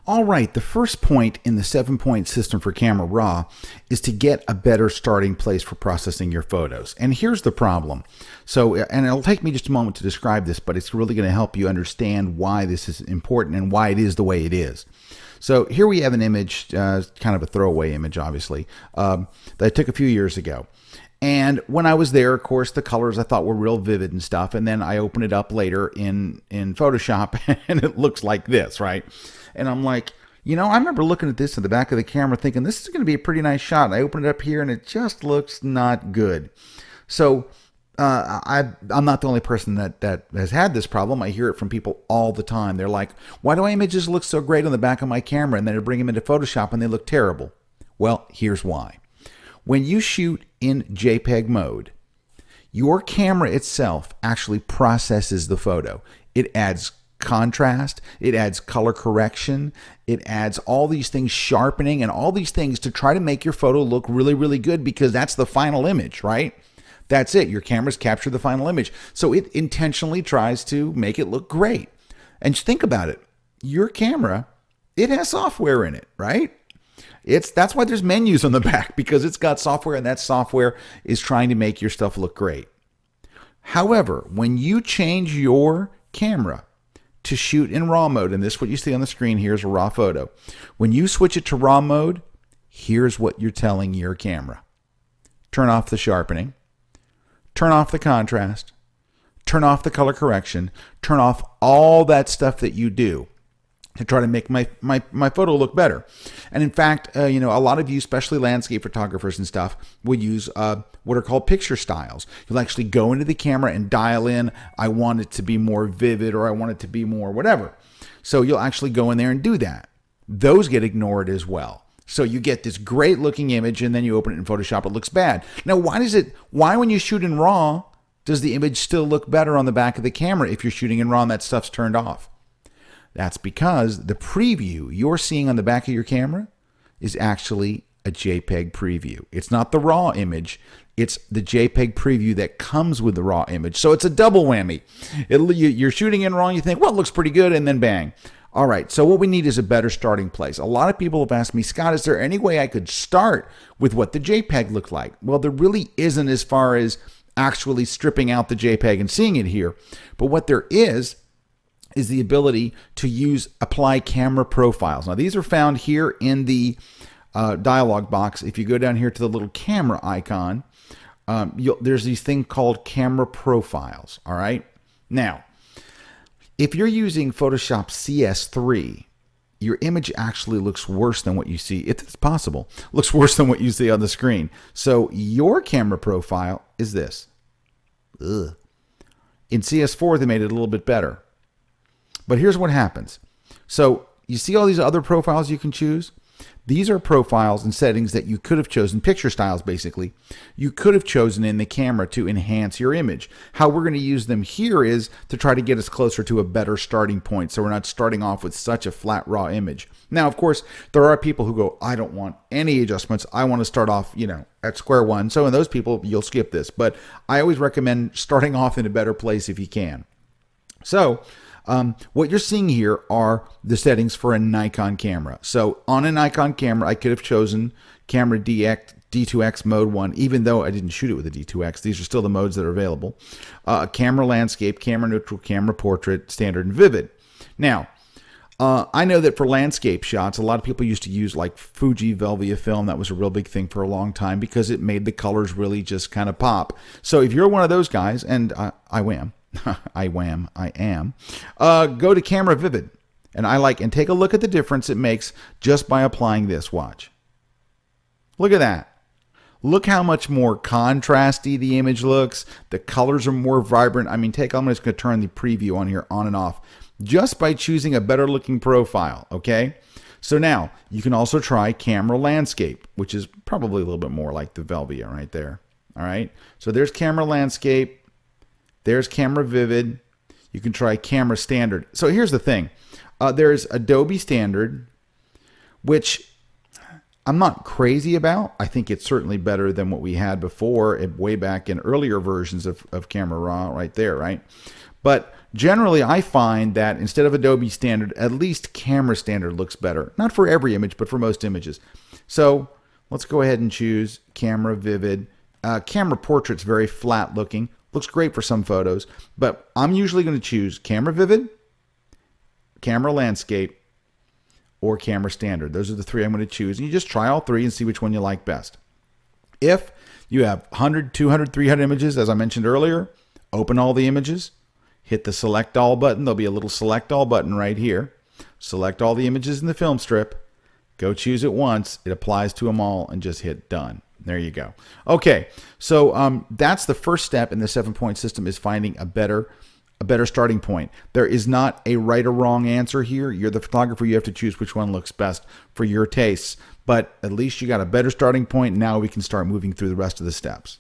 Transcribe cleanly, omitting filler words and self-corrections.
All right, the first point in the 7-point system for Camera Raw is to get a better starting place for processing your photos. And here's the problem. So, and it'll take me just a moment to describe this, but it's really going to help you understand why this is important and why it is the way it is. So here we have an image, kind of a throwaway image, obviously, that I took a few years ago. And when I was there, of course, the colors I thought were real vivid and stuff. And then I opened it up later in Photoshop and it looks like this, right? And I'm like, you know, I remember looking at this in the back of the camera thinking this is going to be a pretty nice shot. And I opened it up here and it just looks not good. So I'm not the only person that has had this problem. I hear it from people all the time. They're like, why do my images look so great on the back of my camera? And then I bring them into Photoshop and they look terrible. Well, here's why. When you shoot in JPEG mode, your camera itself actually processes the photo. It adds contrast, it adds color correction, it adds all these things, sharpening and all these things to try to make your photo look really, really good, because that's the final image, right? That's it. Your camera's captured the final image. So it intentionally tries to make it look great. And just think about it. Your camera, it has software in it, right? That's why there's menus on the back, because it's got software, and that software is trying to make your stuff look great. However, when you change your camera to shoot in RAW mode, and this what you see on the screen here is a RAW photo. When you switch it to RAW mode, here's what you're telling your camera. Turn off the sharpening, turn off the contrast, turn off the color correction, turn off all that stuff that you do to try to make my photo look better. And in fact, you know, a lot of you, especially landscape photographers and stuff, will use what are called picture styles. You'll actually go into the camera and dial in, I want it to be more vivid, or I want it to be more whatever. So you'll actually go in there and do that. Those get ignored as well. So you get this great looking image and then you open it in Photoshop, it looks bad. Now, why when you shoot in RAW, does the image still look better on the back of the camera if you're shooting in RAW and that stuff's turned off? That's because the preview you're seeing on the back of your camera is actually a JPEG preview. It's not the RAW image. It's the JPEG preview that comes with the RAW image. So it's a double whammy. You're shooting in RAW and you think, well, it looks pretty good, and then bang. All right, so what we need is a better starting place. A lot of people have asked me, Scott, is there any way I could start with what the JPEG looked like? Well, there really isn't, as far as actually stripping out the JPEG and seeing it here. But what there is the ability to apply camera profiles. Now, these are found here in the dialog box. If you go down here to the little camera icon, there's these thing called camera profiles. All right. Now, if you're using Photoshop CS3, your image actually looks worse than what you see. It's possible. Looks worse than what you see on the screen. So your camera profile is this. Ugh. In CS4, they made it a little bit better. But here's what happens. So you see all these other profiles you can choose? These are profiles and settings that you could have chosen, picture styles basically, you could have chosen in the camera to enhance your image. How we're going to use them here is to try to get us closer to a better starting point, so we're not starting off with such a flat raw image. Now, of course, there are people who go, I don't want any adjustments. I want to start off, you know, at square one. So in those people, you'll skip this. But I always recommend starting off in a better place if you can. So what you're seeing here are the settings for a Nikon camera. So on a Nikon camera, I could have chosen camera D2X mode 1, even though I didn't shoot it with a D2X. These are still the modes that are available. Camera landscape, camera neutral, camera portrait, standard, and vivid. Now, I know that for landscape shots, a lot of people used to use like Fuji Velvia film. That was a real big thing for a long time because it made the colors really just kind of pop. So if you're one of those guys, and I am, go to camera vivid, and take a look at the difference it makes just by applying this. Watch. Look at that. Look how much more contrasty the image looks. The colors are more vibrant. I mean, I'm just going to turn the preview on here on and off just by choosing a better looking profile. Okay. So now you can also try camera landscape, which is probably a little bit more like the Velvia right there. All right. So there's camera landscape. There's camera vivid. You can try camera standard. So here's the thing. There's Adobe standard, which I'm not crazy about. I think it's certainly better than what we had before, way back in earlier versions of Camera Raw right there, right? But generally I find that instead of Adobe Standard, at least Camera Standard looks better. Not for every image, but for most images. So let's go ahead and choose Camera Vivid. Camera Portrait's very flat looking. Looks great for some photos, but I'm usually going to choose Camera Vivid, Camera Landscape, or Camera Standard. Those are the three I'm going to choose. And you just try all three and see which one you like best. If you have 100, 200, 300 images, as I mentioned earlier, open all the images, hit the Select All button. There'll be a little Select All button right here. Select all the images in the film strip. Go choose it once. It applies to them all, and just hit Done. There you go. Okay, so that's the first step in the 7-point system, is finding a better starting point. There is not a right or wrong answer here. You're the photographer. You have to choose which one looks best for your tastes. But at least you got a better starting point. Now we can start moving through the rest of the steps.